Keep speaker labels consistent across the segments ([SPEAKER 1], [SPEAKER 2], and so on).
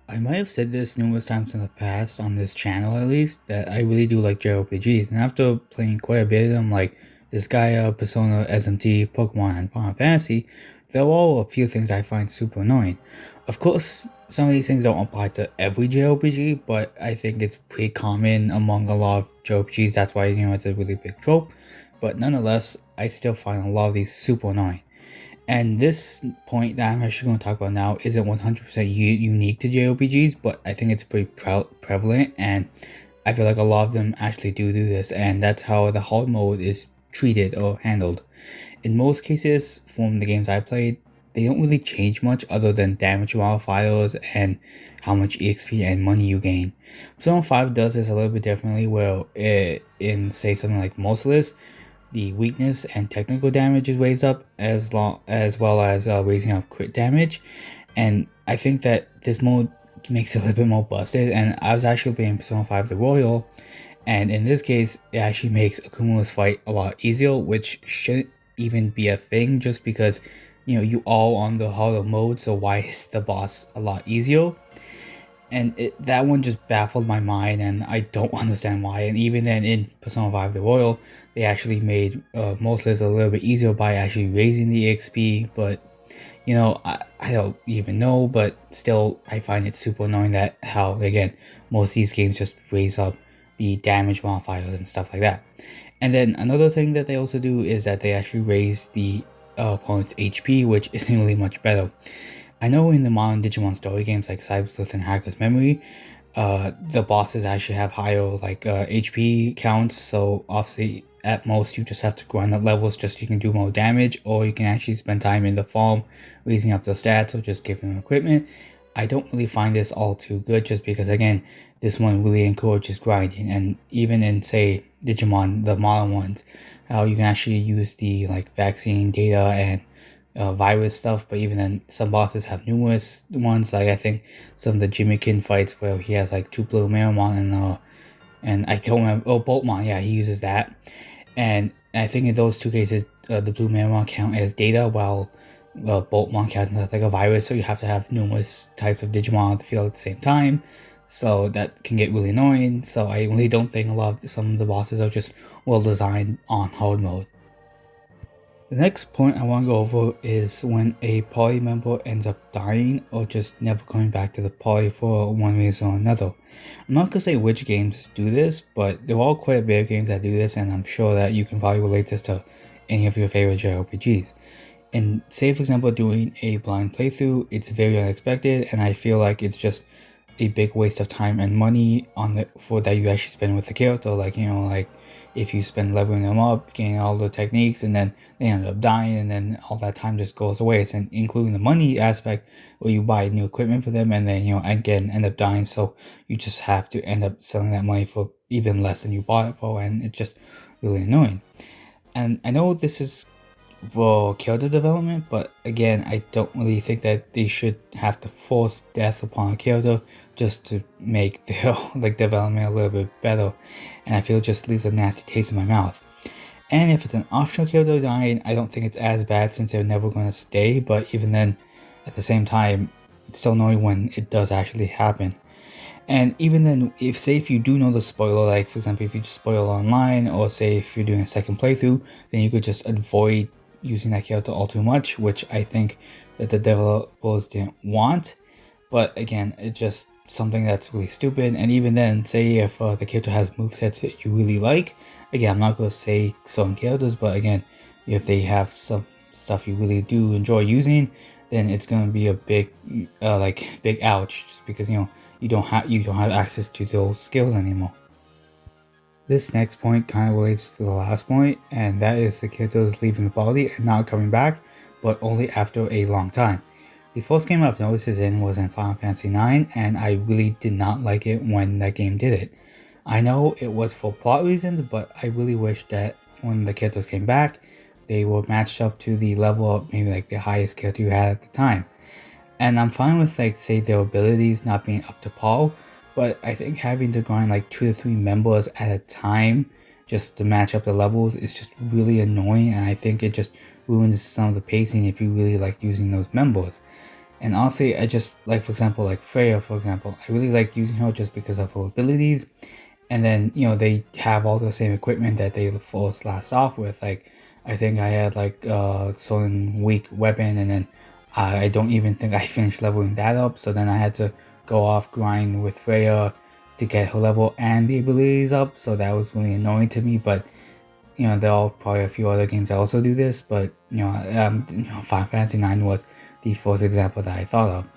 [SPEAKER 1] I might have said this numerous times in the past on this channel at least that I really do like JRPGs, and after playing quite a bit of them like Disgaea, Persona, SMT, Pokemon, and Final Fantasy, there are all a few things I find super annoying. Of course, some of these things don't apply to every JRPG, but I think it's pretty common among a lot of JRPGs, that's why it's a really big trope, but nonetheless, I still find a lot of these super annoying. And this point that I'm actually going to talk about now isn't 100% unique to JRPGs, but I think it's pretty prevalent, and I feel like a lot of them actually do this, and that's how the hard mode is treated or handled. In most cases, from the games I played, they don't really change much other than damage modifiers and how much EXP and money you gain. Persona 5 does this a little bit differently, where in say something like Merciless, the weakness and technical damage is raised up as well as raising up crit damage, and I think that this mode makes it a little bit more busted. And I was actually playing Persona 5 the Royal, and in this case it actually makes a Kumula's fight a lot easier, which shouldn't even be a thing just because you all on the harder mode, so why is the boss a lot easier? And that one just baffled my mind, and I don't understand why. And even then, in Persona 5 The Royal, they actually made Merciless a little bit easier by actually raising the XP, but I don't even know, but still, I find it super annoying that how, again, most of these games just raise up the damage modifiers and stuff like that. And then another thing that they also do is that they actually raise the opponent's HP, which isn't really much better. I know in the modern Digimon story games like Cyber Sleuth and Hacker's Memory, the bosses actually have higher HP counts, so obviously at most you just have to grind up levels just so you can do more damage, or you can actually spend time in the farm raising up the stats or just giving them equipment. I don't really find this all too good just because, again, this one really encourages grinding, and even in say Digimon, the modern ones, how you can actually use the vaccine data and virus stuff, but even then some bosses have numerous ones, like I think some of the Jimmykin fights where he has like two blue Marimon and I don't remember, Boltmon, yeah, he uses that, and I think in those two cases the blue Marimon count as data while Boltmon counts as like a virus, so you have to have numerous types of Digimon on the field at the same time, so that can get really annoying. So I really don't think some of the bosses are just well designed on hard mode. The next point I want to go over is when a party member ends up dying or just never coming back to the party for one reason or another. I'm not going to say which games do this, but there are quite a bit of games that do this, and I'm sure that you can probably relate this to any of your favorite JRPGs. And say for example doing a blind playthrough, it's very unexpected, and I feel like it's just a big waste of time and money for that you actually spend with the character. Like if you spend leveling them up, getting all the techniques, and then they end up dying, and then all that time just goes away. And including the money aspect, where you buy new equipment for them, and then again end up dying. So you just have to end up selling that money for even less than you bought it for, and it's just really annoying. And I know this is for character development, but again, I don't really think that they should have to force death upon a character just to make their development a little bit better, and I feel it just leaves a nasty taste in my mouth. And if it's an optional character dying, I don't think it's as bad since they're never going to stay, but even then, at the same time, it's still annoying when it does actually happen. And even then, if you do know the spoiler, like for example if you just spoil online, or say if you're doing a second playthrough, then you could just avoid using that character all too much, which I think that the developers didn't want. But again, it's just something that's really stupid. And even then, say if the character has movesets that you really like, again, I'm not going to say certain characters, but again, if they have some stuff you really do enjoy using, then it's going to be a big big ouch, just because you don't have access to those skills anymore. This next point kind of relates to the last point, and that is the characters leaving the party and not coming back, but only after a long time. The first game I've noticed this in was in Final Fantasy IX, and I really did not like it when that game did it. I know it was for plot reasons, but I really wish that when the characters came back, they were matched up to the level of maybe like the highest character you had at the time. And I'm fine with say their abilities not being up to par, but I think having to grind 2 to 3 members at a time just to match up the levels is just really annoying, and I think it just ruins some of the pacing if you really like using those members. And honestly, I just like, for example, like Freya, for example, I really liked using her just because of her abilities. And then, they have all the same equipment that they forced last off with. Like, I think I had like certain weak weapon, and then I don't even think I finished leveling that up. So then I had to go off grind with Freya to get her level and the abilities up. So that was really annoying to me. But there are probably a few other games that also do this, but Final Fantasy IX was the first example that I thought of.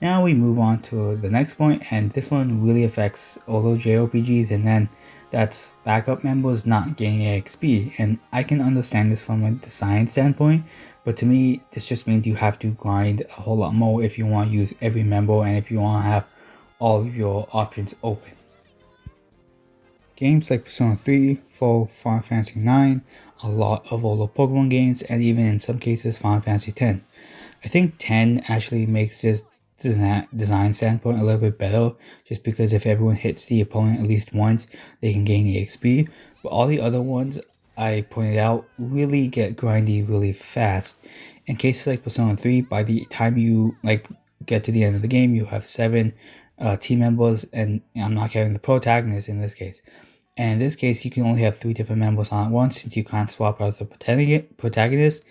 [SPEAKER 1] Now we move on to the next point, and this one really affects all of JRPGs, and then that's backup members not gaining XP. And I can understand this from a design standpoint, but to me, this just means you have to grind a whole lot more if you want to use every member and if you want to have all of your options open. Games like Persona 3, 4, Final Fantasy 9, a lot of older Pokemon games, and even in some cases Final Fantasy 10. I think 10 actually makes this design standpoint a little bit better, just because if everyone hits the opponent at least once, they can gain the XP. But all the other ones I pointed out really get grindy really fast. In cases like Persona 3, by the time you get to the end of the game, you have 7 team members, and I'm not counting the protagonist in this case. And in this case, you can only have 3 different members on at once, since you can't swap out the protagonist.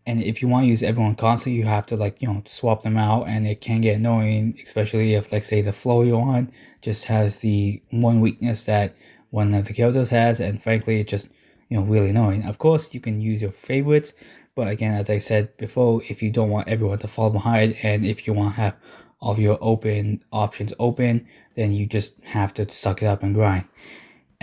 [SPEAKER 1] And if you want to use everyone constantly, you have to swap them out, and it can get annoying, especially if, like, say, the flow you're on just has the one weakness that one of the characters has, and frankly, it's just really annoying. Of course, you can use your favorites, but again, as I said before, if you don't want everyone to fall behind, and if you want to have all of your options open, then you just have to suck it up and grind.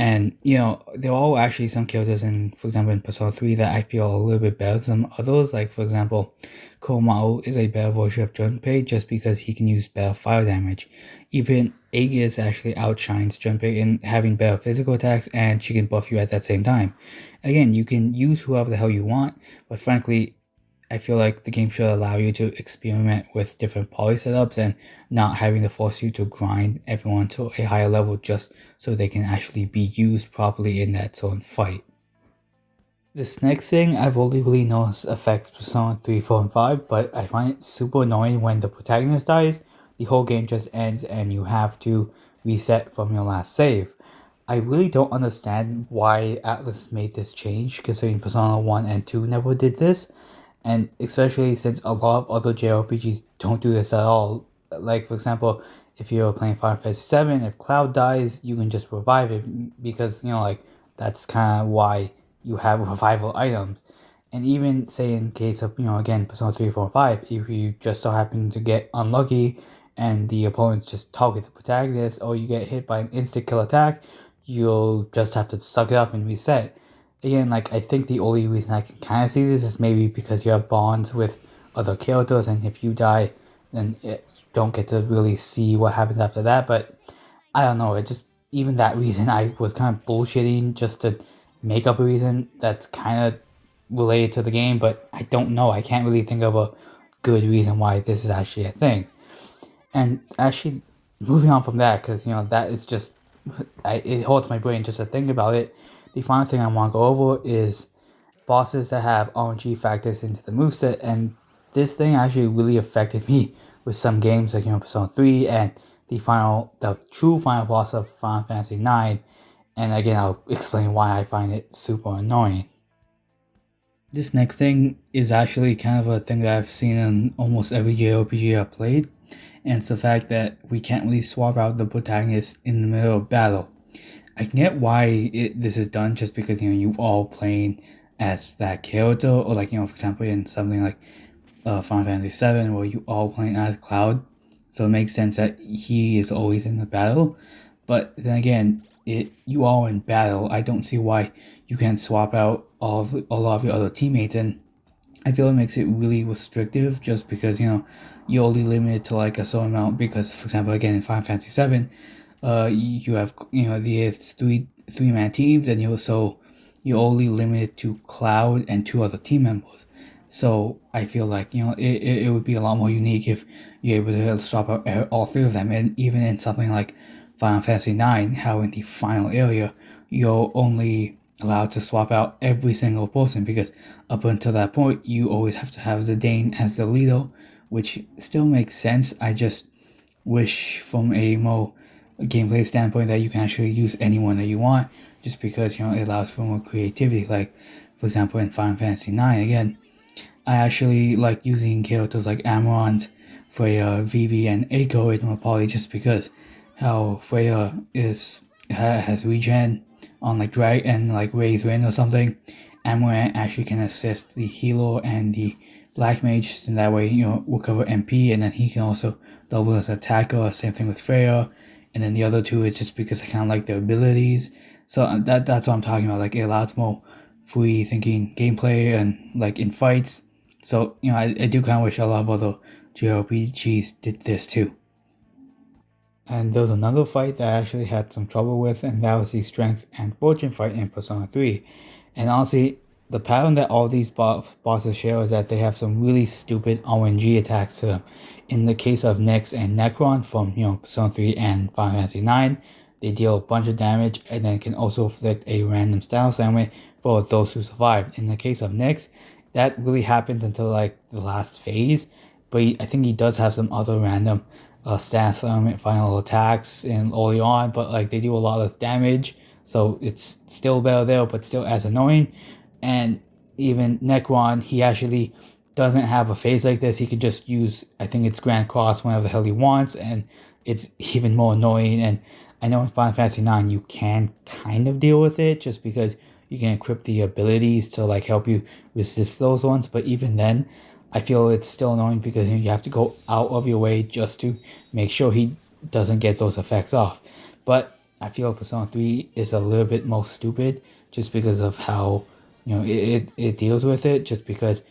[SPEAKER 1] And, there are actually some characters for example, in Persona 3 that I feel a little bit better than some others. Like, for example, Komao is a better version of Junpei just because he can use better fire damage. Even Aegis actually outshines Junpei in having better physical attacks, and she can buff you at that same time. Again, you can use whoever the hell you want, but frankly, I feel like the game should allow you to experiment with different poly setups and not having to force you to grind everyone to a higher level just so they can actually be used properly in that zone fight. This next thing I've only really noticed affects Persona 3, 4, and 5, but I find it super annoying when the protagonist dies, the whole game just ends and you have to reset from your last save. I really don't understand why Atlas made this change, considering Persona 1 and 2 never did this. And especially since a lot of other JRPGs don't do this at all. Like, for example, if you're playing Final Fantasy 7, if Cloud dies, you can just revive it because, that's kind of why you have revival items. And even, say, in case of, again, Persona 3, 4, and 5, if you just so happen to get unlucky and the opponents just target the protagonist, or you get hit by an instant kill attack, you'll just have to suck it up and reset. Again, I think the only reason I can kind of see this is maybe because you have bonds with other characters, and if you die, then you don't get to really see what happens after that. But I don't know, it just, even that reason, I was kind of bullshitting just to make up a reason that's kind of related to the game, but I don't know, I can't really think of a good reason why this is actually a thing. And actually, moving on from that, because, that is just, it hurts my brain just to think about it. The final thing I want to go over is bosses that have RNG factors into the moveset, and this thing actually really affected me with some games like Persona 3 and the true final boss of Final Fantasy 9, and again I'll explain why I find it super annoying. This next thing is actually kind of a thing that I've seen in almost every JRPG I've played, and it's the fact that we can't really swap out the protagonist in the middle of battle. I can get why this is done just because, you all playing as that character, or for example, in something like Final Fantasy 7, where you all playing as Cloud, so it makes sense that he is always in the battle. But then again, you are in battle, I don't see why you can't swap out a lot of your other teammates, and I feel it makes it really restrictive just because, you're only limited to a certain amount, because, for example, again, in Final Fantasy 7, you have the three-man teams, and you're only limited to Cloud and 2 other team members. So I feel like it would be a lot more unique if you're able to swap out all 3 of them. And even in something like Final Fantasy 9, how in the final area you're only allowed to swap out every single person, because up until that point you always have to have Zidane as the leader, which still makes sense. I just wish from a more gameplay standpoint that you can actually use anyone that you want, just because it allows for more creativity. Like for example in Final Fantasy 9 again, I actually like using characters like Amarant, Freya, Vivi, and Eiko in Poly just because how Freya has regen on like drag and like raise wind or something. Amarant actually can assist the healer and the black mage, and that way recover MP, and then he can also double as attacker. Same thing with Freya, and then the other two is just because I kind of like their abilities. So that's what I'm talking about. Like it allows more free thinking gameplay and like in fights. So I do kind of wish a lot of other JRPGs did this too. And there was another fight that I actually had some trouble with, and that was the Strength and Fortune fight in Persona 3. And honestly, the pattern that all these bosses share is that they have some really stupid RNG attacks to them. In the case of Nyx and Necron from Persona 3 and Final Fantasy 9, they deal a bunch of damage and then can also inflict a random style sandwich for those who survive. In the case of Nyx, that really happens until like the last phase, but I think he does have some other random stats final attacks and early on, but like they do a lot less damage, so it's still better there, but still as annoying. And even Necron, he actually doesn't have a phase like this. He can just use, I think it's Grand Cross whenever the hell he wants, and it's even more annoying. And I know in Final Fantasy 9 you can kind of deal with it just because you can equip the abilities to like help you resist those ones, but even then I feel it's still annoying because you have to go out of your way just to make sure he doesn't get those effects off. But I feel Persona 3 is a little bit more stupid just because of how it deals with it, just because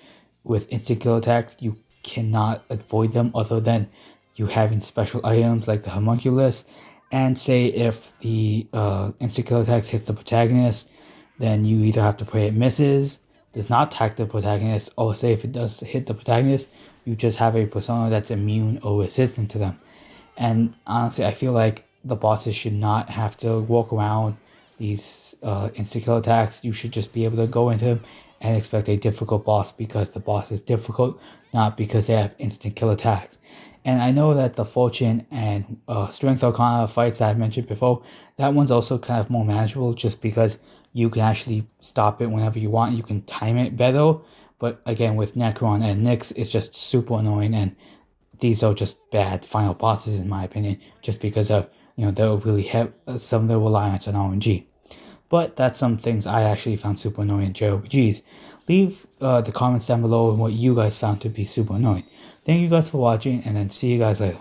[SPEAKER 1] with instant kill attacks you cannot avoid them other than you having special items like the homunculus. And say if the instant kill attacks hits the protagonist, then you either have to pray it misses, does not attack the protagonist, or say if it does hit the protagonist, you just have a persona that's immune or resistant to them. And honestly, I feel like the bosses should not have to walk around these instant kill attacks. You should just be able to go into them and expect a difficult boss because the boss is difficult, not because they have instant kill attacks. And I know that the Fortune and Strength Arcana fights that I mentioned before, that one's also kind of more manageable just because you can actually stop it whenever you want. You can time it better. But again, with Necron and Nyx, it's just super annoying, and these are just bad final bosses in my opinion, just because of they'll really have some of their reliance on RNG. But that's some things I actually found super annoying in JRPGs. Leave the comments down below on what you guys found to be super annoying. Thank you guys for watching, and then see you guys later.